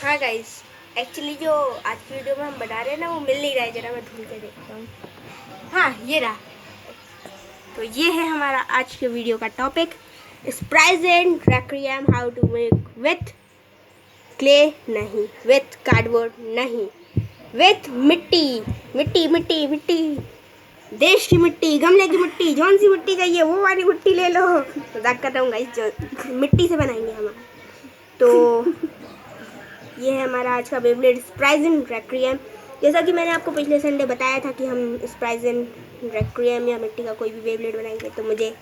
हाँ guys, actually जो आज की वीडियो में हम बना रहे हैं ना वो मिल नहीं रहा है। जरा मैं ढूंढ के देखता हूँ। हाँ, ये रहा। तो ये है हमारा आज के वीडियो का topic, surprise and requiem how to make with clay नहीं, विथ कार्डबोर्ड नहीं, विथ मिट्टी। मिट्टी मिट्टी मिट्टी, देश की मिट्टी, गमले की मिट्टी, जौन सी मिट्टी चाहिए वो वाली मिट्टी ले लो। मजाक कर रहा हूँ गाइस, जो मिट्टी से बनाएंगे हम। तो ये है हमारा आज का बेब्लेड स्प्राइजन रेक्विएम। जैसा कि मैंने आपको पिछले संडे बताया था कि हम स्प्राइजन रेक्विएम या मिट्टी का कोई भी बेब्लेड बनाएंगे, तो मुझे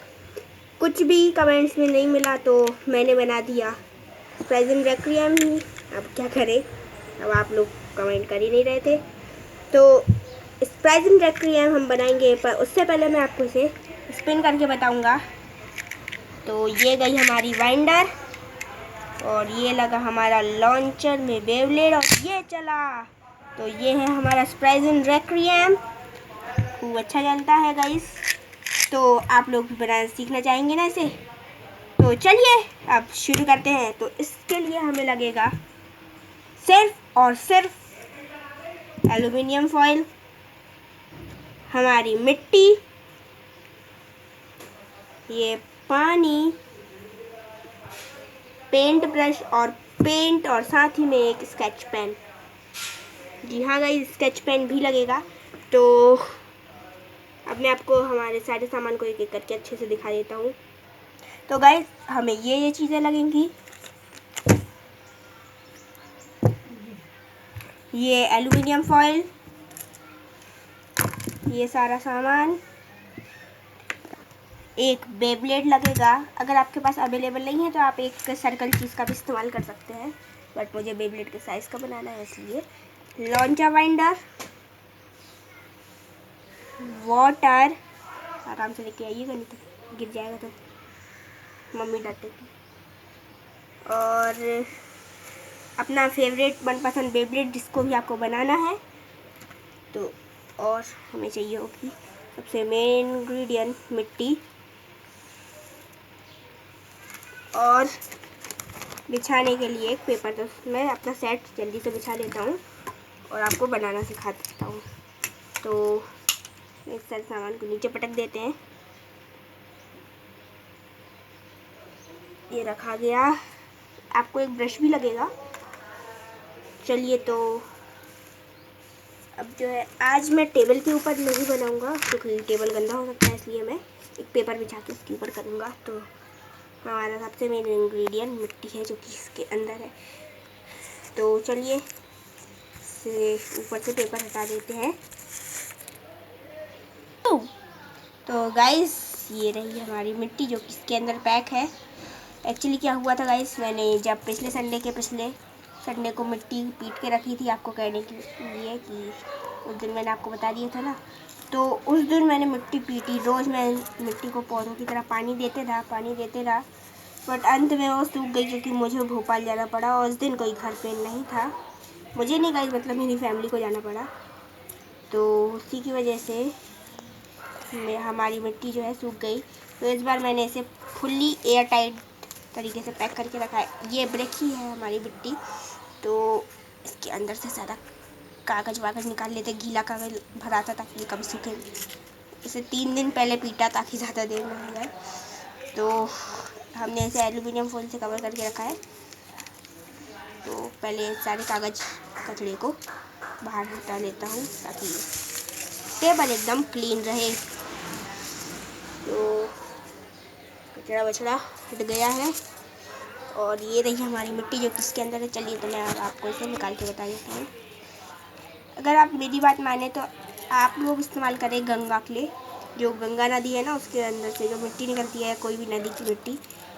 कुछ भी कमेंट्स में नहीं मिला, तो मैंने बना दिया स्प्राइजन रेक्विएम ही। अब क्या करें, अब आप लोग कमेंट कर ही नहीं रहे थे। तो स्प्राइजन रेक्विएम हम बनाएंगे, पर उससे पहले मैं आपको इसे स्पिन करके बताऊंगा। तो ये गई हमारी वाइंडर और ये लगा हमारा लॉन्चर में बेब्लेड और ये चला। तो ये है हमारा स्प्राइजन रेक्विएम, खूब अच्छा चलता है गाइस। तो आप लोग भी बनाना सीखना चाहेंगे ना इसे, तो चलिए अब शुरू करते हैं। तो इसके लिए हमें लगेगा सिर्फ और सिर्फ एल्युमिनियम फॉइल, हमारी मिट्टी, ये पानी, पेंट ब्रश और पेंट, और साथ ही में एक स्केच पेन। जी हाँ गाइस, स्केच पेन भी लगेगा। तो अब मैं आपको हमारे सारे सामान को एक एक करके अच्छे से दिखा देता हूँ। तो गाइस, हमें ये चीज़ें लगेंगी। ये एल्युमिनियम फॉइल, ये सारा सामान, एक बेब्लेड लगेगा। अगर आपके पास अवेलेबल नहीं है तो आप एक सर्कल चीज़ का भी इस्तेमाल कर सकते हैं, बट मुझे बेब्लेड के साइज़ का बनाना है इसलिए। लॉन्चर वाइंडर, वाटर, आराम से लेके आइएगा नहीं तो गिर जाएगा, तो मम्मी डांटेगी। और अपना फेवरेट मनपसंद बेब्लेड जिसको भी आपको बनाना है। तो और हमें चाहिए होगी सबसे मेन इंग्रेडिएंट मिट्टी, और बिछाने के लिए एक पेपर। तो मैं अपना सेट जल्दी से बिछा लेता हूँ और आपको बनाना सिखा देता हूँ। तो इस सारे सामान को नीचे पटक देते हैं। ये रखा गया। आपको एक ब्रश भी लगेगा। चलिए, तो अब जो है, आज मैं टेबल के ऊपर नहीं बनाऊंगा क्योंकि टेबल गंदा हो सकता है, इसलिए मैं एक पेपर बिछा के उसके ऊपर करूँगा। तो हमारा सबसे मेन इंग्रेडिएंट मिट्टी है जो कि इसके अंदर है। तो चलिए इसे ऊपर से पेपर हटा देते हैं। तो गाइस, ये रही हमारी मिट्टी जो कि इसके अंदर पैक है। एक्चुअली क्या हुआ था गाइस, मैंने जब पिछले संडे को मिट्टी पीट के रखी थी आपको कहने के लिए कि उस दिन मैंने आपको बता दिया था ना, तो उस दिन मैंने मिट्टी पीटी। रोज़ मैं मिट्टी को पौधों की तरह पानी देते रहा, बट अंत में वो सूख गई क्योंकि मुझे भोपाल जाना पड़ा और उस दिन कोई घर पे नहीं था। मुझे नहीं गाइस, मतलब मेरी फैमिली को जाना पड़ा, तो उसी की वजह से हमारी मिट्टी जो है सूख गई। तो इस बार मैंने इसे फुल्ली एयर टाइट तरीके से पैक करके रखा है। ये ब्रेकी है हमारी मिट्टी, तो इसके अंदर से सारा कागज़ वागज़ निकाल लेते, गीला कागज़ भरा था ताकि ये कभी सूखे। इसे 3 दिन पहले पीटा ताकि ज़्यादा देर ना हो जाए। तो हमने इसे एल्युमिनियम फॉइल से कवर करके रखा है। तो पहले सारे कागज़ कचड़े को बाहर हटा लेता हूँ ताकि टेबल एकदम क्लीन रहे। तो कचड़ा वचड़ा हट गया है और ये रही हमारी मिट्टी जो किसके अंदर है। चलिए, तो मैं आपको इसे निकाल के बता देती हूँ। अगर आप मेरी बात माने तो आप लोग इस्तेमाल करें गंगा क्ले, जो गंगा नदी है ना उसके अंदर से जो मिट्टी निकलती है, कोई भी नदी की मिट्टी,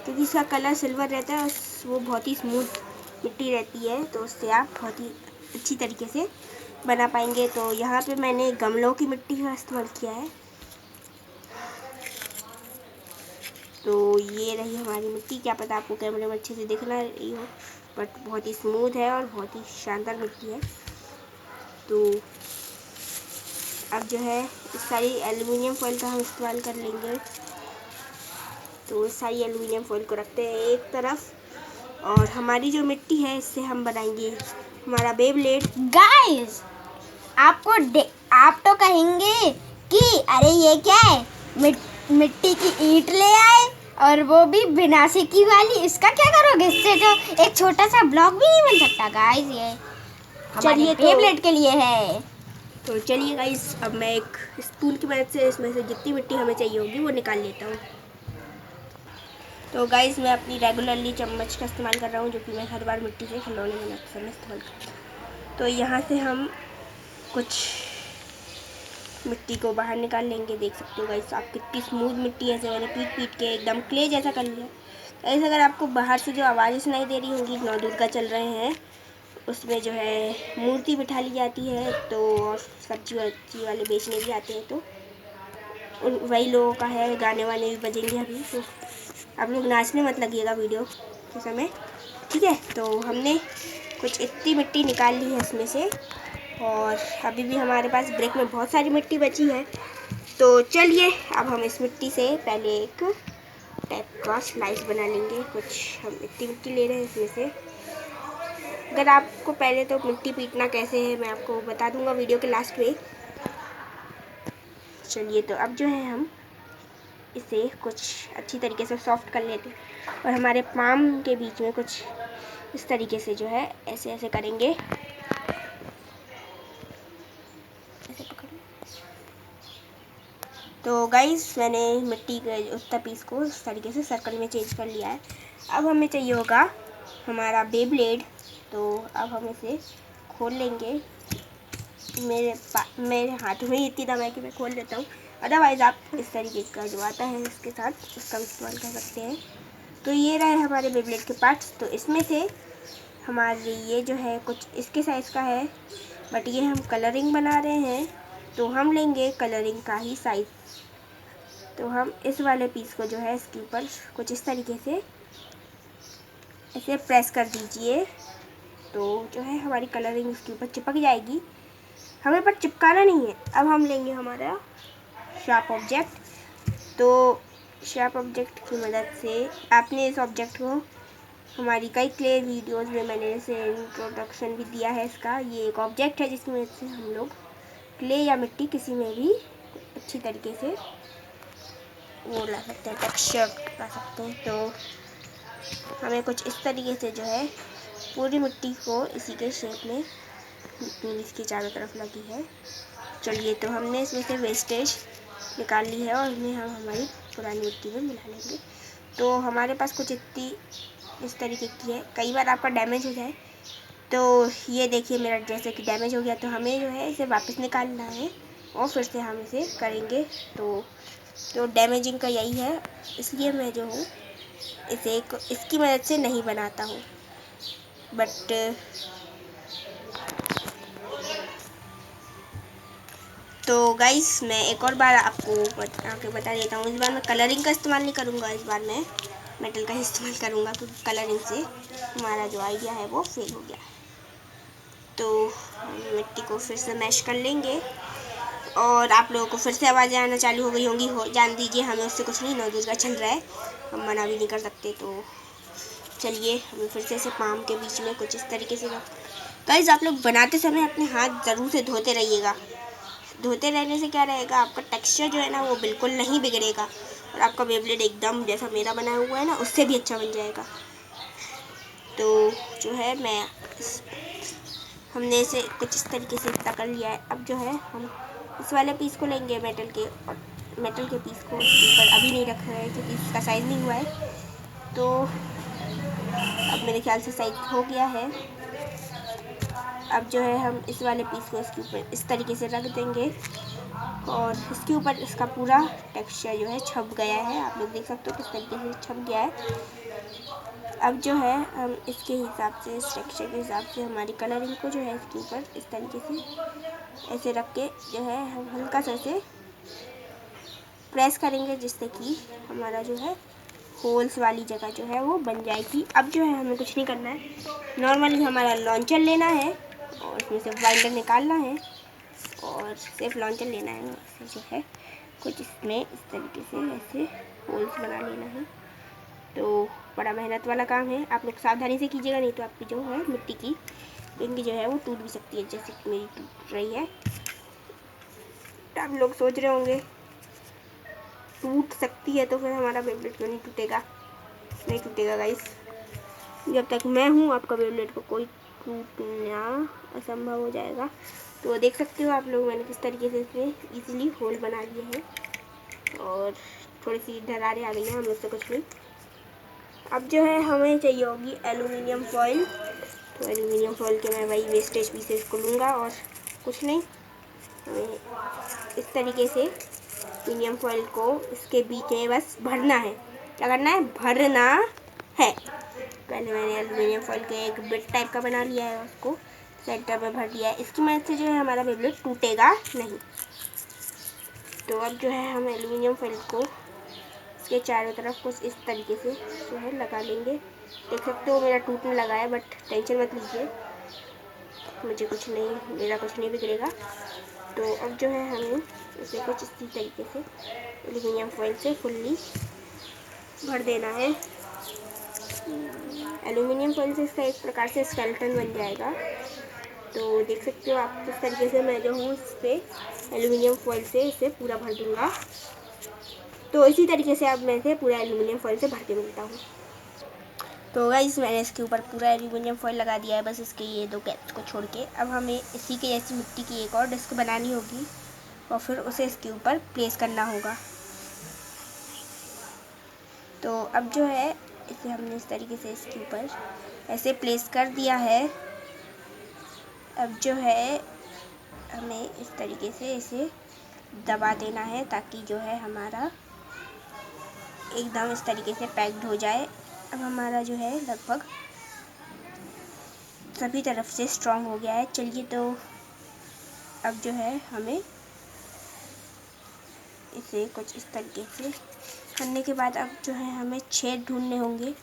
क्योंकि इसका कलर सिल्वर रहता है और वो बहुत ही स्मूथ मिट्टी रहती है, तो उससे आप बहुत ही अच्छी तरीके से बना पाएंगे। तो यहाँ पे मैंने गमलों की मिट्टी का इस्तेमाल किया है। तो ये रही हमारी मिट्टी। क्या पता आपको कैमरे में अच्छे से दिख ना रही हो, बट बहुत ही स्मूथ है और बहुत ही शानदार मिट्टी है। तो अब जो है इस सारी एल्युमिनियम फॉइल का हम इस्तेमाल कर लेंगे। तो इस सारी एल्युमिनियम फॉइल को रखते हैं एक तरफ। और हमारी जो मिट्टी है इससे हम बनाएंगे हमारा बेब्लेड। गाइस आप तो कहेंगे कि अरे ये क्या है, मिट्टी की ईंट ले आए और वो भी बिना सिकी वाली, इसका क्या करोगे? इससे तो एक छोटा सा ब्लॉक भी नहीं बन सकता। गाइस ये हमारे बेब्लेड के लिए है। तो चलिए गाइस, अब मैं एक स्पून की मदद से इसमें से जितनी मिट्टी हमें चाहिए होगी वो निकाल लेता हूँ। तो गाइस मैं अपनी रेगुलरली चम्मच का इस्तेमाल कर रहा हूँ, जो कि मैं हर बार मिट्टी से खिलौने बनाते समय इस्तेमाल करता हूँ। तो यहाँ से हम कुछ मिट्टी को बाहर निकाल लेंगे। देख सकते हो गाइस आप कितनी स्मूथ मिट्टी है, ऐसे मैंने पीट पीट के एकदम क्ले जैसा कर लिया। ऐसे अगर आपको बाहर से जो आवाज़ें सुनाई दे रही होंगी, नौ दुर्गा चल रहे हैं, उसमें जो है मूर्ति बिठा ली जाती है, तो और सब्जी वब्जी वाले बेचने भी आते हैं, तो वही लोगों का है। गाने वाने भी बजेंगे अभी, तो आप लोग नाचने मत लगिएगा वीडियो के समय, ठीक है। तो हमने कुछ इतनी मिट्टी निकाल ली है इसमें से, और अभी भी हमारे पास ब्रेक में बहुत सारी मिट्टी बची है। तो चलिए अब हम इस मिट्टी से पहले एक टाइप का स्लाइस बना लेंगे। कुछ हम इतनी मिट्टी ले रहे हैं इसमें से। अगर आपको पहले तो मिट्टी पीटना कैसे है मैं आपको बता दूंगा वीडियो के लास्ट में। चलिए तो अब जो है हम इसे कुछ अच्छी तरीके से सॉफ्ट कर लेते हैं, और हमारे पाम के बीच में कुछ इस तरीके से जो है ऐसे ऐसे करेंगे। ऐसे पकड़ो। तो गाइस मैंने मिट्टी के उत्तर पीस को इस तरीके से सर्कल में चेंज कर लिया है। अब हमें चाहिए होगा हमारा बेब्लेड। तो अब हम इसे खोल लेंगे। मेरे हाथ में ही इतनी दम है कि मैं खोल लेता हूँ, अदरवाइज़ आप इस तरीके का जो आता है इसके साथ उसका इस्तेमाल कर सकते हैं। तो ये रहे हमारे बेब्लेड के पार्ट्स। तो इसमें से हमारे ये जो है कुछ इसके साइज़ का है, बट ये हम कलरिंग बना रहे हैं, तो हम लेंगे कलरिंग का ही साइज़। तो हम इस वाले पीस को जो है इसके ऊपर कुछ इस तरीके से ऐसे प्रेस कर दीजिए, तो जो है हमारी कलरिंग इसके ऊपर चिपक जाएगी। हमें पर चिपकाना नहीं है। अब हम लेंगे हमारा शार्प ऑब्जेक्ट। तो शार्प ऑब्जेक्ट की मदद से आपने इस ऑब्जेक्ट को हमारी कई क्ले वीडियोस में मैंने इसे इंट्रोडक्शन भी दिया है इसका। ये एक ऑब्जेक्ट है जिसकी मदद से हम लोग क्ले या मिट्टी किसी में भी अच्छी तरीके से वो ला सकते हैं, टेक्सचर ला सकते हैं। तो हमें कुछ इस तरीके से जो है पूरी मिट्टी को इसी के शेप में इसकी चारों तरफ लगी है। चलिए तो हमने इसमें से वेस्टेज निकाल ली है और इन्हें हम हमारी पुरानी मिट्टी में मिला लेंगे। तो हमारे पास कुछ इतनी इस तरीके की है। कई बार आपका डैमेज हो जाए, तो ये देखिए मेरा जैसे कि डैमेज हो गया, तो हमें जो है इसे वापस निकालना है और फिर से हम इसे करेंगे। तो डैमेजिंग का यही है, इसलिए मैं जो हूँ इसे इसकी मदद से नहीं बनाता हूँ। बट तो गाइस मैं एक और बार आपको बता देता हूँ, इस बार मैं कलरिंग का इस्तेमाल नहीं करूँगा, इस बार मैं मेटल का ही इस्तेमाल करूँगा, क्योंकि कलरिंग से हमारा जो आइडिया है वो फेल हो गया है। तो हम मिट्टी को फिर से मैश कर लेंगे, और आप लोगों को फिर से आवाज़ें आना चालू हो गई होंगी, जान दीजिए, हमें उससे कुछ नहीं, नौ दुर्गा चल रहा है, हम मना भी नहीं कर सकते। तो चलिए हमें फिर से ऐसे पाम के बीच में कुछ इस तरीके से गाइस आप लोग बनाते समय अपने हाथ ज़रूर से धोते रहिएगा। धोते रहने से क्या रहेगा, आपका टेक्सचर जो है ना वो बिल्कुल नहीं बिगड़ेगा, और आपका बेब्लेड एकदम जैसा मेरा बनाया हुआ है ना उससे भी अच्छा बन जाएगा। तो जो है हमने इसे कुछ इस तरीके से इतना कर लिया है। अब जो है हम इस वाले पीस को लेंगे मेटल के, और मेटल के पीस को इसके ऊपर अभी नहीं रख रहे हैं क्योंकि इसका साइज़ नहीं हुआ है। तो अब मेरे ख्याल से साइज हो गया है। अब जो है हम इस वाले पीस को इसके ऊपर इस तरीके से रख देंगे, और इसके ऊपर इसका पूरा टेक्सचर जो है छप गया है। आप लोग देख सकते हो किस तरीके से छप गया है। अब जो है हम इसके हिसाब से, इस टेक्सचर के हिसाब से हमारी कलरिंग को जो है इसके ऊपर इस तरीके से ऐसे रख के जो है हम हल्का सा से प्रेस करेंगे, जिससे कि हमारा जो है होल्स वाली जगह जो है वो बन जाएगी। अब जो है हमें कुछ नहीं करना है, नॉर्मली हमारा लॉन्चर लेना है और उसमें से बाइंडर निकालना है और सिर्फ लॉन्चर लेना है, और जो है कुछ इसमें इस तरीके से ऐसे होल्स बना लेना है। तो बड़ा मेहनत वाला काम है। आप लोग सावधानी से कीजिएगा, नहीं तो आपकी जो है मिट्टी की रिंग जो है वो टूट भी सकती है, जैसे कि मेरी टूट रही है। तो आप लोग सोच रहे होंगे टूट सकती है तो फिर हमारा बेबलेट क्यों नहीं टूटेगा। नहीं टूटेगा गाइस, जब तक मैं हूँ आपका बेबलेट को कोई टूटना असंभव हो जाएगा। तो देख सकते हो आप लोग मैंने किस तरीके से इसमें इजीली होल बना लिए हैं और थोड़ी सी दरारें आ गई हैं, हम लोग से कुछ नहीं। अब जो है हमें चाहिए होगी एल्युमिनियम फॉइल। तो एल्युमिनियम फॉइल के मैं वही वेस्टेज पीसेस को लूँगा और कुछ नहीं। हमें इस तरीके से एल्युमिनियम फॉइल को इसके बीच में बस भरना है। क्या करना है? भरना है। पहले मैंने एल्युमिनियम फॉइल के एक बिट टाइप का बना लिया है, उसको सेंटर में भर दिया है। इसकी मदद से जो है हमारा बेबलेट टूटेगा नहीं। तो अब जो है हम एल्युमिनियम फॉइल को इसके चारों तरफ कुछ इस तरीके से जो है लगा लेंगे। देख सकते हो मेरा टूटने लगा है, बट टेंशन मत लीजिए, मुझे कुछ नहीं, मेरा कुछ नहीं बिगड़ेगा। तो अब जो है हमें इसे कुछ इसी तरीके से एल्युमिनियम फॉइल से फुल्ली भर देना है। एल्युमिनियम फॉइल से इसका एक प्रकार से स्केलेटन बन जाएगा। तो देख सकते हो आप किस तरीके से मैं जो हूँ इस पर एल्युमिनियम फॉइल से इसे पूरा भर दूँगा। तो इसी तरीके से अब मैं इसे पूरा एल्युमिनियम फॉइल से भर के मिलता हूँ। तो गाइस मैंने इसके ऊपर पूरा एल्युमिनियम फॉइल लगा दिया है, बस इसके ये दो कैप्स को छोड़ के। अब हमें इसी के जैसी मिट्टी की एक और डिस्क बनानी होगी और फिर उसे इसके ऊपर प्लेस करना होगा। तो अब जो है इसे हमने इस तरीके से इसके ऊपर ऐसे प्लेस कर दिया है। अब जो है हमें इस तरीके से इसे दबा देना है ताकि जो है हमारा एकदम इस तरीके से पैक्ड हो जाए। अब हमारा जो है लगभग सभी तरफ से स्ट्रॉन्ग हो गया है। चलिए तो अब जो है हमें इसे कुछ इस तरीके से करने के बाद अब जो है हमें छेद ढूंढने होंगे,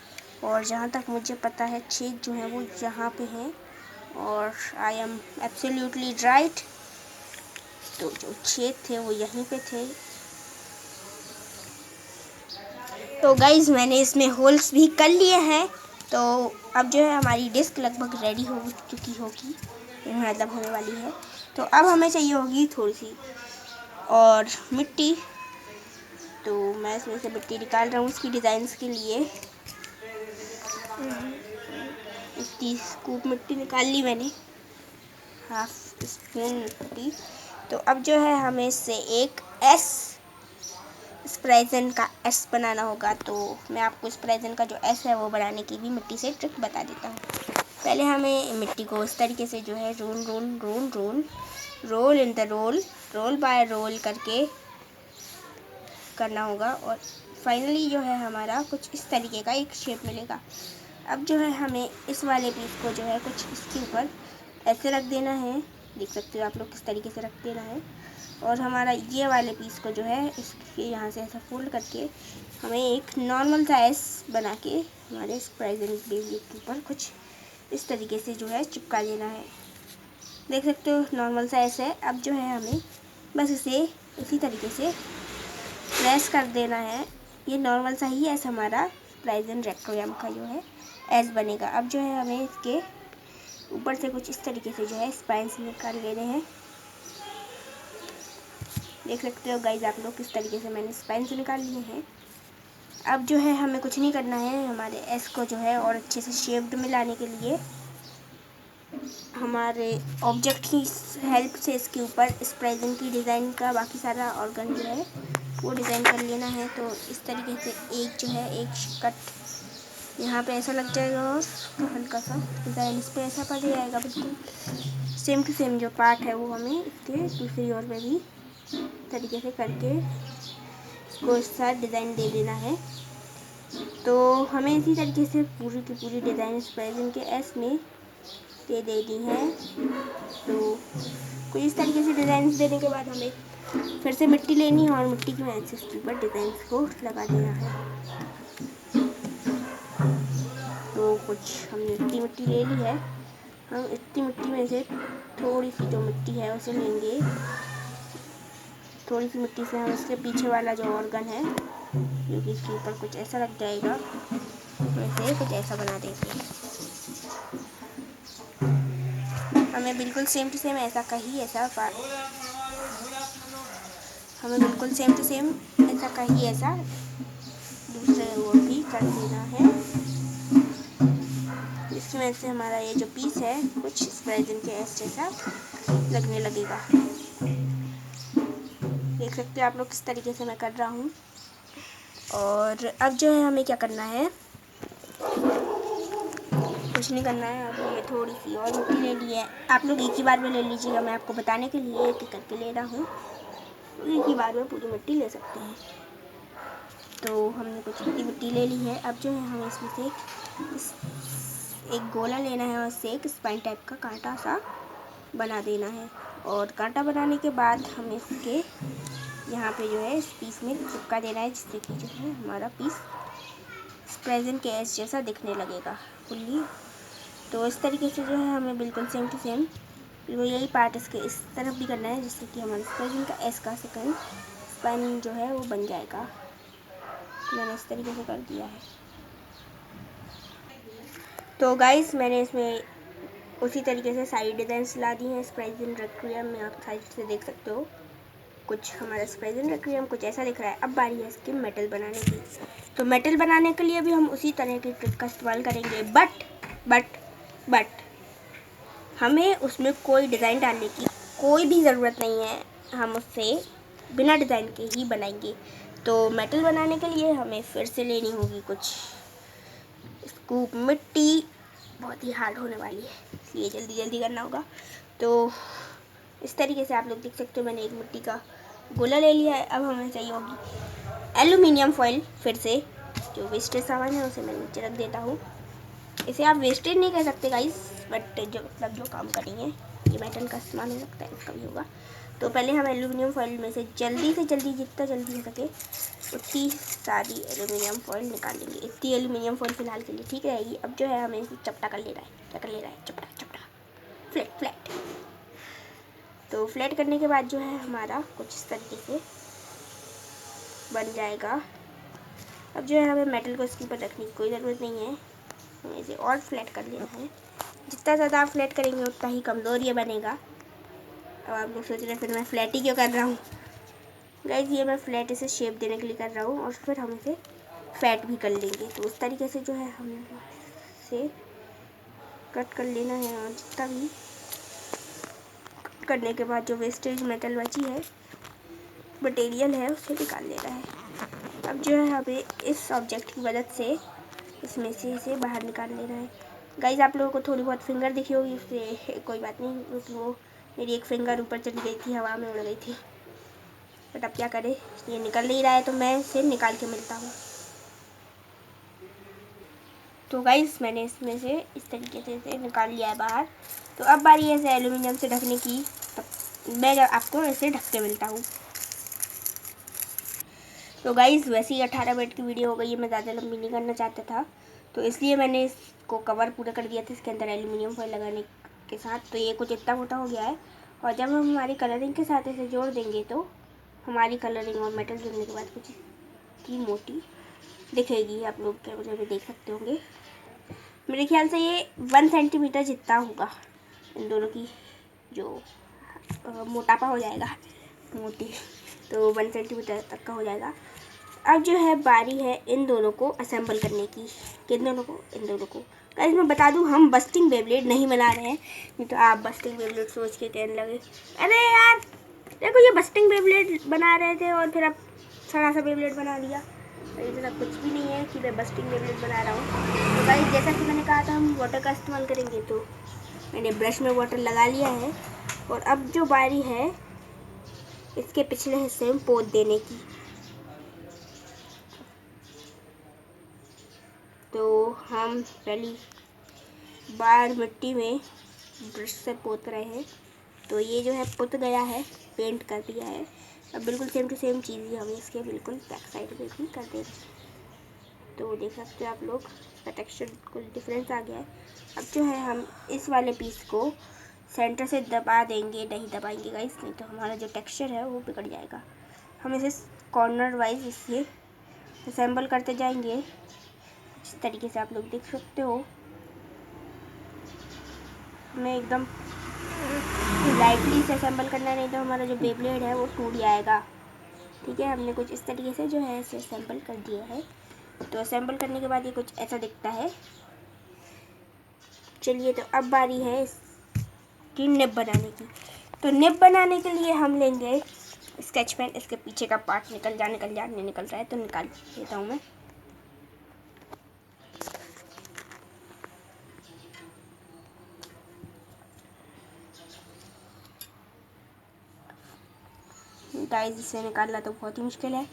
और जहाँ तक मुझे पता है छेद जो है वो यहाँ पे हैं और आई एम एब्सोल्युटली राइट। तो जो छेद थे वो यहीं पे थे। तो गाइज़ मैंने इसमें होल्स भी कर लिए हैं। तो अब जो है हमारी डिस्क लगभग रेडी हो चुकी होगी, मतलब होने वाली है। तो अब हमें चाहिए होगी थोड़ी सी और मिट्टी। तो मैं इसमें से मिट्टी निकाल रहा हूँ उसकी डिज़ाइंस के लिए। 30 स्कूप मिट्टी निकाल ली मैंने, हाफ स्पून मिट्टी। तो अब जो है हमें इससे एक एस स्प्राइजन का एस बनाना होगा। तो मैं आपको स्प्राइजन का जो एस है वो बनाने की भी मिट्टी से ट्रिक बता देता हूँ। पहले हमें मिट्टी को इस तरीके से जो है role role role role role in the role, role by role करके करना होगा और फाइनली जो है हमारा कुछ इस तरीके का एक शेप मिलेगा। अब जो है हमें इस वाले पीस को जो है कुछ इसके ऊपर ऐसे रख देना है। देख सकते हो आप लोग किस तरीके से रख देना है। और हमारा ये वाले पीस को जो है इसके यहाँ से ऐसा फोल्ड करके हमें एक नॉर्मल सा एस बना के हमारे स्प्राइजन बेबी के ऊपर कुछ इस तरीके से जो है चिपका देना है। देख सकते हो नॉर्मल सा एस है। अब जो है हमें बस इसे इसी तरीके से प्रेस कर देना है। ये नॉर्मल सा ही एस हमारा स्प्राइजन रेक्टोयम का जो है एस बनेगा। अब जो है हमें इसके ऊपर से कुछ इस तरीके से जो है स्पाइन्स निकाल लेने हैं। देख सकते हो गाइज आप लोग किस तरीके से मैंने स्पाइन्स निकाल लिए हैं। अब जो है हमें कुछ नहीं करना है, हमारे एस को जो है और अच्छे से शेप्ड में लाने के लिए हमारे ऑब्जेक्ट की हेल्प से इसके ऊपर स्प्राइजन की डिज़ाइन का बाकी सारा ऑर्गन जो है वो डिज़ाइन कर लेना है। तो इस तरीके से एक जो है एक कट यहाँ पे ऐसा लग जाएगा और हल्का सा डिज़ाइन इस पर ऐसा पड़ जाएगा। बिल्कुल सेम टू सेम जो पार्ट है वो हमें इसके दूसरी ओर में भी तरीके से करके इसको इस साथ डिज़ाइन दे देना है। तो हमें इसी तरीके से पूरी की पूरी डिज़ाइन स्प्राइजन के एस में दे देनी है। तो कुछ इस तरीके से डिज़ाइन देने के बाद हमें फिर से मिट्टी लेनी है और मिट्टी की मदद से इसके ऊपर डिज़ाइन को लगा देना है। तो कुछ हमने इतनी मिट्टी ले ली है। हम इतनी मिट्टी में से थोड़ी सी जो मिट्टी है उसे लेंगे। थोड़ी सी मिट्टी से हम इसके पीछे वाला जो ऑर्गन है जो कि इसके ऊपर कुछ ऐसा लग जाएगा। वैसे कुछ ऐसा बना देंगे। हमें बिल्कुल सेम टू सेम ऐसा का ही ऐसा हमें बिल्कुल सेम टू सेम ऐसा का ही ऐसा दूसरे ओर भी कर देना है। इसमें से हमारा ये जो पीस है कुछ स्प्रेजन के ऐसे जैसा लगने लगेगा। देख सकते हो आप लोग किस तरीके से मैं कर रहा हूँ। और अब जो है हमें क्या करना है, कुछ नहीं करना है। अब हमें थोड़ी सी और मिट्टी ले ली है। आप लोग एक ही बार में ले लीजिएगा, मैं आपको बताने के लिए एक एक करके ले रहा हूँ। एक ही बार में पूरी मिट्टी ले सकते हैं। तो हमने कुछ इतनी मिट्टी ले ली है। अब जो है हमें इसमें से एक गोला लेना है और उससे एक स्पाइन टाइप का कांटा सा बना देना है। और कांटा बनाने के बाद हमें इसके यहाँ पे जो है इस पीस में चिपका देना है, जिससे कि जो है हमारा पीस प्रेजेंट के एस जैसा दिखने लगेगा फुल्ली। तो इस तरीके से जो है हमें बिल्कुल सेम टू सेम वो यही पार्ट इसके इस तरफ भी करना है, जिससे कि हमारे प्रेजेंट का एस का सेकंड स्पाइन जो है वो बन जाएगा। तो मैंने इस तरीके से कर दिया है। तो गाइस मैंने इसमें उसी तरीके से साइड डिज़ाइंस ला दी हैं। स्प्रेजन रेक्विएम में आप साइड से देख सकते हो कुछ हमारा स्प्रेजन रेक्विएम कुछ ऐसा दिख रहा है। अब बारी है इसकी मेटल बनाने की। तो मेटल बनाने के लिए भी हम उसी तरह की ट्रिक का इस्तेमाल करेंगे, बट हमें उसमें कोई डिज़ाइन डालने की कोई भी ज़रूरत नहीं है। हम उससे बिना डिज़ाइन के ही बनाएंगे। तो मेटल बनाने के लिए हमें फिर से लेनी होगी कुछ स्कूप मिट्टी, बहुत ही हार्ड होने वाली है, इसलिए जल्दी जल्दी करना होगा। तो इस तरीके से आप लोग देख सकते हो मैंने एक मिट्टी का गोला ले लिया है। अब हमें चाहिए होगी एल्यूमिनियम फॉइल। फिर से जो वेस्टेज सामान है उसे मैं नीचे रख देता हूँ। इसे आप वेस्टेज नहीं कह सकते गाइस, बट जो मतलब जो काम करेंगे ये मेटल का इस्तेमाल हो सकता है, इसका भी होगा। तो पहले हम एल्यूमिनियम फॉइल में से जल्दी जितना जल्दी हो सके उतनी सारी एल्यूमिनियम फॉइल निकाल लेंगे। इतनी एल्यूमिनियम फॉइल फिलहाल के लिए ठीक रहेगी। अब जो है हमें इसे चपटा कर ले रहा है। क्या कर ले रहा है? चपटा फ्लैट। तो फ्लैट करने के बाद जो है हमारा कुछ इस तरीके से बन जाएगा। अब जो है हमें मेटल को इसके ऊपर रखने की कोई ज़रूरत नहीं है, हमें इसे और फ्लैट कर लेना है। जितना ज़्यादा आप फ्लैट करेंगे उतना ही कमज़ोर ये बनेगा। अब आप लोग सोच रहे हैं फिर मैं फ्लैट ही क्यों कर रहा हूँ। गाइस ये मैं फ्लैट इसे शेप देने के लिए कर रहा हूँ और फिर हम इसे फैट भी कर लेंगे। तो उस तरीके से जो है हम इसे कट कर लेना है और जितना भी करने के बाद जो वेस्टेज मेटल बची है मटेरियल है उसे निकाल लेना है। अब जो है हमें इस ऑब्जेक्ट की मदद से इसमें से इसे बाहर निकाल लेना है। गाइस आप लोगों को थोड़ी बहुत फिंगर दिखी होगी, उससे कोई बात नहीं, क्योंकि वो मेरी एक फिंगर ऊपर चली गई थी, हवा में उड़ गई थी। बट अब क्या करें, ये निकल नहीं रहा है तो मैं इसे निकाल के मिलता हूँ। तो गाइस मैंने इसमें से इस तरीके से इसे निकाल लिया है बाहर। तो अब बारी है इसे एल्यूमिनियम से ढकने की। मैं आपको इसे ढक के मिलता हूँ। तो गाइस वैसे ही 18 मिनट की वीडियो हो गई है, मैं ज़्यादा लंबी नहीं करना चाहता था, तो इसलिए मैंने इसको कवर पूरा कर दिया था इसके अंदर एल्यूमिनियम फॉइल लगाने के साथ। तो ये कुछ इतना मोटा हो गया है और जब हम हमारी कलरिंग के साथ इसे जोड़ देंगे तो हमारी कलरिंग और मेटल जुड़ने के बाद कुछ इतनी मोटी दिखेगी। आप लोग कैमरे में देख सकते होंगे। मेरे ख्याल से ये 1 सेंटीमीटर जितना होगा। इन दोनों की जो मोटापा हो जाएगा मोटी, तो 1 सेंटीमीटर तक का हो जाएगा। अब जो है बारी है इन दोनों को असेंबल करने की। किन दोनों को? इन दोनों को। गाइस मैं बता दूं हम बस्टिंग बेब्लेड नहीं बना रहे हैं, नहीं तो आप बस्टिंग बेब्लेड सोच के कहने लगे अरे यार देखो ये बस्टिंग बेब्लेड बना रहे थे और फिर अब सड़ा सा बेब्लेड बना दिया। इतना कुछ भी नहीं है कि मैं बस्टिंग बेब्लेड बना रहा हूँ। तो गाइस जैसा कि मैंने कहा था हम वाटर का इस्तेमाल करेंगे, तो मैंने ब्रश में वाटर लगा लिया है और अब जो बारी है इसके पिछले हिस्से में पोत देने की। तो हम पहली बार मिट्टी में ब्रश से पोत रहे हैं। तो ये जो है पुत गया है, पेंट कर दिया है। अब बिल्कुल सेम टू सेम चीज़ ही हमें इसके बिल्कुल बैक साइड में भी कर देंगे। तो देख सकते हो आप लोग इसका टेक्सचर बिल्कुल डिफरेंस आ गया है। अब जो है हम इस वाले पीस को सेंटर से दबा देंगे, नहीं दबाएंगे गाइस, नहीं तो हमारा जो टेक्सचर है वो बिगड़ जाएगा। हम इसे कॉर्नर वाइज इसे असेंबल करते जाएंगे। इस इस तरीके से आप लोग देख सकते हो। हमें एकदम लाइटली से असेंबल करना, नहीं तो हमारा जो बेब्लेड है वो टूट जाएगा। ठीक है, हमने कुछ इस तरीके से जो है इसे असेंबल कर दिया है। तो असेंबल करने के बाद ये कुछ ऐसा दिखता है। चलिए, तो अब बारी है इसकी निब बनाने की। तो निब बनाने के लिए हम लेंगे स्केच पेन। इसके पीछे का पार्ट निकल रहा है, तो निकाल देता हूँ मैं। गाइस, इसे निकालना तो बहुत ही मुश्किल है।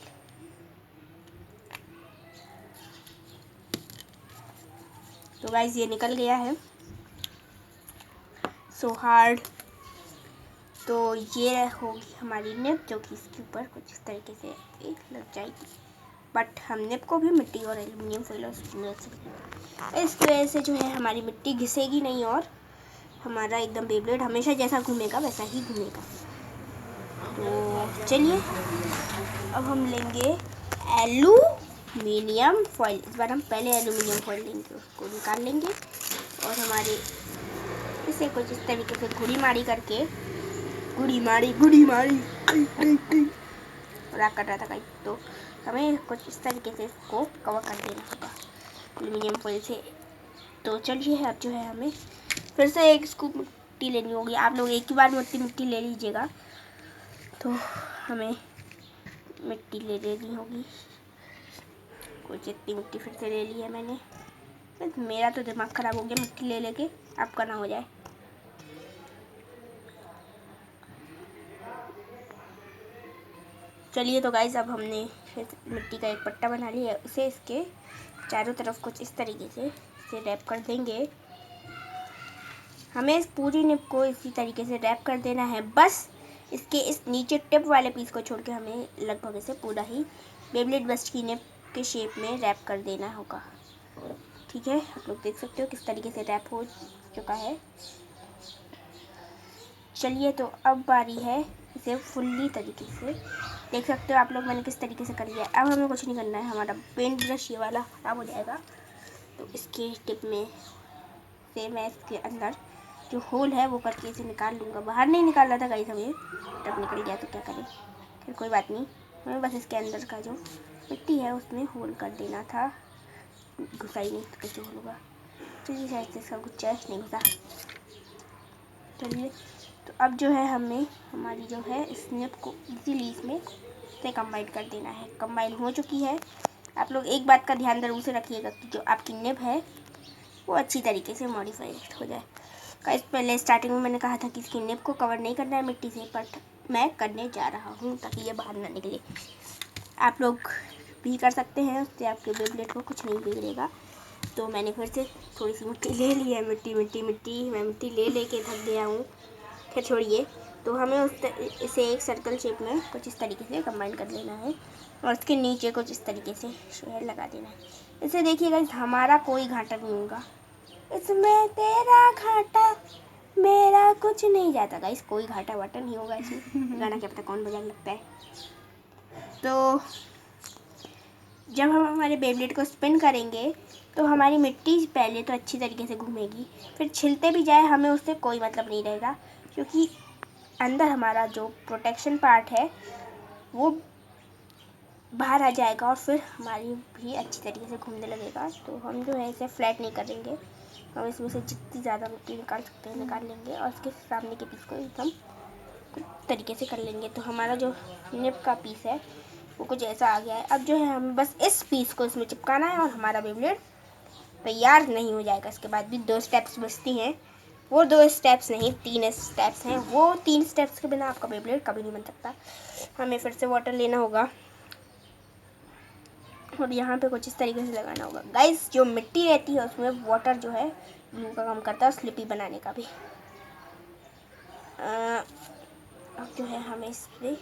तो गाइस, ये निकल गया है, सो हार्ड। तो ये होगी हमारी निब, जो कि इसके ऊपर कुछ इस तरीके से लग जाएगी। बट हम निब को भी मिट्टी और एल्युमिनियम फॉइल लग सकते हैं। इसकी वजह से जो है हमारी मिट्टी घिसेगी नहीं और हमारा एकदम बेब्लेड हमेशा जैसा घूमेगा वैसा ही घूमेगा। तो चलिए, अब हम लेंगे एल्युमिनियम फॉइल। इस बार हम पहले एल्युमिनियम फॉइल लेंगे, उसको निकाल लेंगे और हमारे इसे कुछ इस तरीके से घुड़ी मारी करके राग कर रहा था गाइस। तो हमें कुछ इस तरीके से इसको कवर कर देना होगा एल्युमिनियम फॉइल से। तो चलिए, अब जो है हमें फिर से एक स्कूप मिट्टी लेनी होगी। आप लोग एक ही बार मिट्टी ले लीजिएगा। तो हमें मिट्टी ले लेनी होगी कुछ इतनी मिट्टी। फिर से ले ली है मैंने। मेरा तो दिमाग ख़राब हो गया मिट्टी ले लेके, आपका ना हो जाए। चलिए, तो गाइस, अब हमने फिर मिट्टी का एक पट्टा बना लिया है। उसे इसके चारों तरफ कुछ इस तरीके से इसे रैप कर देंगे। हमें इस पूरी निब को इसी तरीके से रैप कर देना है। बस इसके इस नीचे टिप वाले पीस को छोड़ के हमें लगभग इसे पूरा ही बेब्लेड बस्ट की निब के शेप में रैप कर देना होगा। ठीक है, आप लोग देख सकते हो किस तरीके से रैप हो चुका है। चलिए, तो अब बारी है इसे फुल्ली तरीके से। देख सकते हो आप लोग मैंने किस तरीके से कर लिया। अब हमें कुछ नहीं करना है, हमारा पेंट ब्रश ये वाला ख़राब हो जाएगा। तो इसके टिप में से मैं इसके अंदर जो होल है वो करके इसे निकाल लूँगा। बाहर नहीं निकाल रहा था गाइस हमें, तब निकल गया तो क्या करें। फिर कोई बात नहीं, हमें बस इसके अंदर का जो मिट्टी है उसमें होल कर देना था। घुसा ही नहीं तो कैसे होल होगा। चलिए, शायद से इसका कुछ नहीं घुसा। चलिए, तो अब जो है हमें हमारी जो है इस निब को इजीली इसमें से कंबाइन कर देना है। कंबाइन हो चुकी है। आप लोग एक बात का ध्यान ज़रूर से रखिएगा कि जो आपकी निब है वो अच्छी तरीके से मॉडिफाइड हो जाए। गाइस, पहले स्टार्टिंग में मैंने कहा था कि इसकी निब को कवर नहीं करना है मिट्टी से, बट मैं करने जा रहा हूँ ताकि ये बाहर ना निकले। आप लोग भी कर सकते हैं, उससे आपके बेब्लेड को कुछ नहीं बिगड़ेगा। तो मैंने फिर से थोड़ी सी मिट्टी ले ली है। मिट्टी मैं मिट्टी ले के थक गया हूँ। फिर छोड़िए, तो हमें इसे एक सर्कल शेप में कुछ इस तरीके से कंबाइन कर लेना है और उसके नीचे कुछ इस तरीके से शेयर लगा देना है। इसे देखिएगा, हमारा कोई घाटा नहीं होगा इसमें। तेरा घाटा मेरा कुछ नहीं जाता गाइस, कोई घाटा वाटा नहीं होगा इसमें। गाना क्या पता कौन बजाने लगता है। तो जब हम हमारे बेब्लेड को स्पिन करेंगे तो हमारी मिट्टी पहले तो अच्छी तरीके से घूमेगी, फिर छिलते भी जाए हमें उससे कोई मतलब नहीं रहेगा, क्योंकि अंदर हमारा जो प्रोटेक्शन पार्ट है वो बाहर आ जाएगा और फिर हमारी भी अच्छी तरीके से घूमने लगेगा। तो हम जो है इसे फ्लैट नहीं करेंगे, हम इसमें से जितनी ज़्यादा मिट्टी निकाल सकते हैं निकाल लेंगे और इसके सामने के पीस को एकदम कुछ तरीके से कर लेंगे। तो हमारा जो निब का पीस है वो कुछ ऐसा आ गया है। अब जो है हमें बस इस पीस को इसमें चिपकाना है और हमारा बेब्लेड तैयार नहीं हो जाएगा। इसके बाद भी 2 स्टेप्स बचती हैं, वो 2 स्टेप्स नहीं 3 स्टेप्स हैं। वो 3 स्टेप्स के बिना आपका बेब्लेड कभी नहीं बन सकता। हमें फिर से वाटर लेना होगा और यहाँ पे कुछ इस तरीके से लगाना होगा। गाइस, जो मिट्टी रहती है उसमें वाटर जो है ग्लू का काम करता है, स्लिपी बनाने का भी। अब जो है हमें इसमें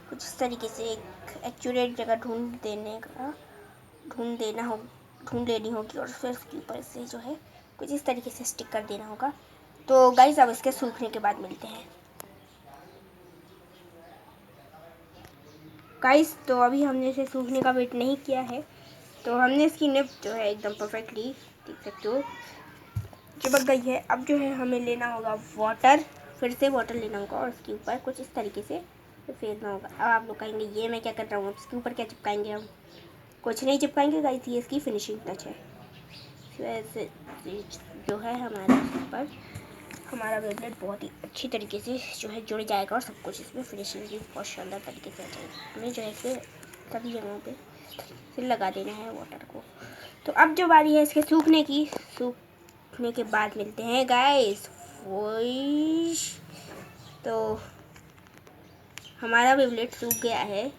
कुछ इस तरीके से एक एक्यूरेट जगह ढूंढ लेनी होगी और फिर उसके ऊपर से जो है कुछ इस तरीके से स्टिक कर देना होगा। तो गाइस, अब इसके सूखने के बाद मिलते हैं। गाइस, तो अभी हमने इसे सूखने का वेट नहीं किया है, तो हमने इसकी निब जो है एकदम परफेक्टली देख सकते हो चिपक गई है। अब जो है हमें लेना होगा वाटर, फिर से वाटर लेना होगा और उसके ऊपर कुछ इस तरीके से फेरना होगा। अब आप लोग कहेंगे ये मैं क्या कर रहा हूँ, इसके ऊपर क्या चिपकाएंगे हम? कुछ नहीं चिपकाएंगे गाइस, ये इसकी फिनिशिंग टच है। वैसे जो है हमारे ऊपर हमारा बेब्लेड बहुत ही अच्छी तरीके से जो है जुड़ जाएगा और सब कुछ इसमें फिनिशिंग भी बहुत शानदार तरीके से आ जाएगी। हमें जो है इसे सभी जगहों पे फिर लगा देना है वाटर को। तो अब जो बारी है इसके सूखने की, सूखने के बाद मिलते हैं गाइस। तो हमारा बेब्लेड सूख गया है,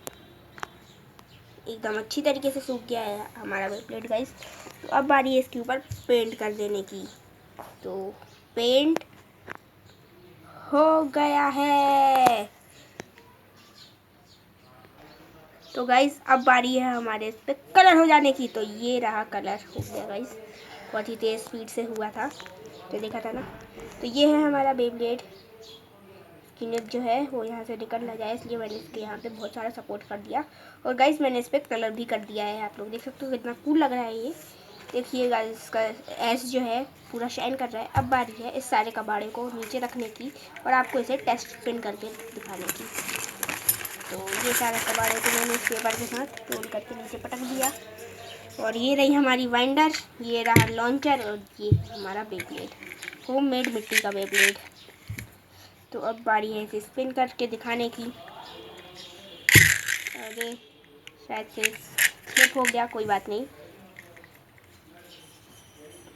एकदम अच्छी तरीके से सूख गया है हमारा बेब्लेड गाइस। तो अब बारी है इसके ऊपर पेंट कर देने की। तो पेंट हो गया है। तो गाइस अब बारी है हमारे इस पे कलर हो जाने की। तो ये रहा कलर हो गया गाइस, बहुत ही तेज स्पीड से हुआ था, तो देखा था ना। तो ये है हमारा बेब्लेड की निब जो है वो यहाँ से निकल ना जाए, इसलिए मैंने इसके यहाँ पे बहुत सारा सपोर्ट कर दिया। और गाइस मैंने इस पर कलर भी कर दिया है, आप लोग देख सकते हो कितना कूल लग रहा है ये। देखिए गाइस इसका एस जो है पूरा शाइन कर रहा है। अब बारी है इस सारे कबाड़े को नीचे रखने की और आपको इसे टेस्ट स्पिन करके दिखाने की। तो ये सारे कबाड़े को मैंने इस पेपर के साथ रोल करके नीचे पटक दिया। और ये रही हमारी वाइंडर, ये रहा लॉन्चर और ये हमारा बेब्लेड, होममेड मिट्टी का बेब्लेड। तो अब बारी है इसे स्पिन करके दिखाने की। अरे शायद से स्लिप हो गया, कोई बात नहीं,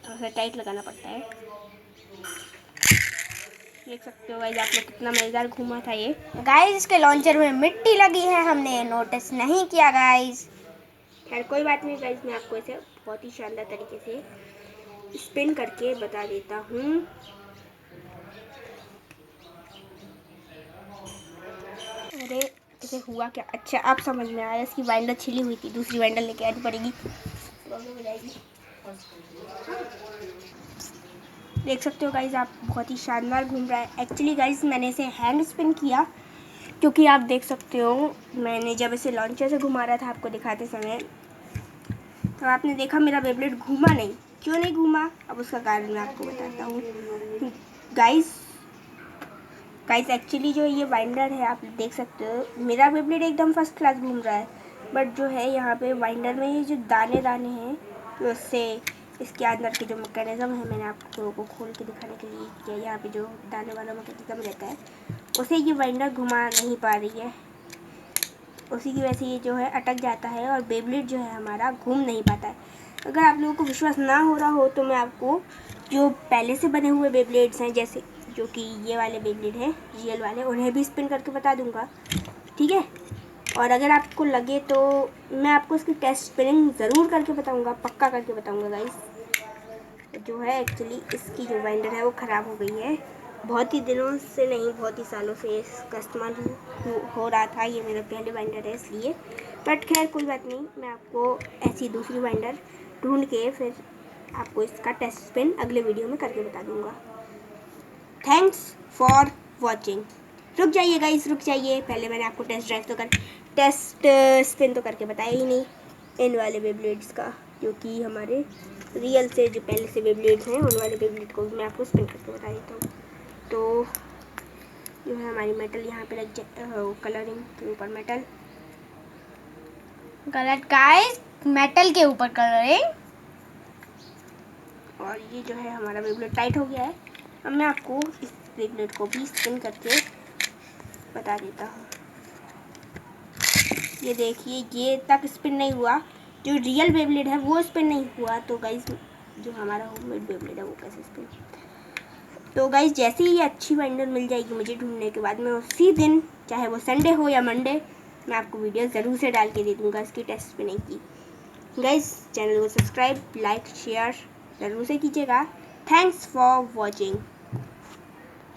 थोड़ा सा टाइट लगाना पड़ता है। देख सकते हो गाइस आपने कितना मज़ेदार घूमा था ये। गाइस इसके लॉन्चर में मिट्टी लगी है, हमने नोटिस नहीं किया गाइस। खैर कोई बात नहीं गाइस, मैं आपको इसे बहुत ही शानदार तरीके से स्पिन करके बता देता हूँ। अरे इसे हुआ क्या, अच्छा अब समझ में आया, इसकी वाइंडर छिली हुई थी, दूसरी वाइंडर लेके आनी पड़ेगी, प्रॉब्लम हो जाएगी। देख सकते हो गाइस आप बहुत ही शानदार घूम रहा है। एक्चुअली गाइस मैंने इसे हैंड स्पिन किया, क्योंकि आप देख सकते हो मैंने जब इसे लॉन्चर से घुमा रहा था आपको दिखाते समय, तो आपने देखा मेरा बेब्लेड घूमा नहीं। क्यों नहीं घूमा, अब उसका कारण मैं आपको बताता हूँ। गाइस एक्चुअली जो ये वाइंडर है आप देख सकते हो मेरा बेब्लेड एकदम फर्स्ट क्लास घूम रहा है, बट जो है यहाँ पे वाइंडर में ये जो दाने दाने हैं, तो उससे इसके अंदर के जो मैकेनिज़्म है मैंने आप लोगों को खोल के दिखाने के लिए किया। यहाँ पे जो दाने वाला मैकेनिज़्म रहता है उसे ये वाइंडर घुमा नहीं पा रही है, उसी की वजह से ये जो है अटक जाता है और बेब्लेड जो है हमारा घूम नहीं पाता है। अगर आप लोगों को विश्वास ना हो रहा हो तो मैं आपको जो पहले से बने हुए बेब्लेड्स हैं, जैसे जो कि ये वाले बेब्लेड हैं रियल वाले, उन्हें भी स्पिन करके बता दूंगा, ठीक है। और अगर आपको लगे तो मैं आपको इसकी टेस्ट स्पिनिंग ज़रूर करके बताऊंगा, पक्का करके बताऊंगा गाइस। जो है एक्चुअली इसकी जो वाइंडर है वो ख़राब हो गई है, बहुत ही दिनों से नहीं बहुत ही सालों से इसका इस्तेमाल हो रहा था, ये मेरा पहले वाइंडर है इसलिए। बट खैर कोई बात नहीं, मैं आपको ऐसी दूसरी वाइंडर ढूंढ के फिर आपको इसका टेस्ट स्पिन अगले वीडियो में करके बता दूंगा। Thanks for watching. रुक जाइए गाइस, रुक जाइए, पहले मैंने आपको टेस्ट स्पिन तो करके बताया ही नहीं इन वाले बेब्लेड्स का, क्योंकि हमारे रियल से जो पहले से बेब्लेड्स हैं उन वाले बेब्लेड को मैं आपको स्पिन करके बता देता हूँ। तो जो है हमारी मेटल यहाँ पे लग जाए, कलरिंग के ऊपर मेटल, गलत गाइस, मेटल के ऊपर कलरिंग। और ये जो है हमारा बेब्लेड टाइट हो गया है। अब मैं आपको इस बेब्लेड को भी स्पिन करके बता देता हूँ। ये देखिए ये तक स्पिन नहीं हुआ, जो रियल बेब्लेड है वो स्पिन नहीं हुआ। तो गाइस जो हमारा होममेड बेब्लेड है वो कैसे स्पिन। तो गाइस जैसे ही ये अच्छी वाइंडर मिल जाएगी मुझे ढूंढने के बाद, मैं उसी दिन चाहे वो संडे हो या मंडे, मैं आपको वीडियो ज़रूर से डाल के दे दूँगा इसकी टेस्ट स्पिनिंग की। गाइस चैनल को सब्सक्राइब, लाइक, शेयर ज़रूर से कीजिएगा। Thanks for watching.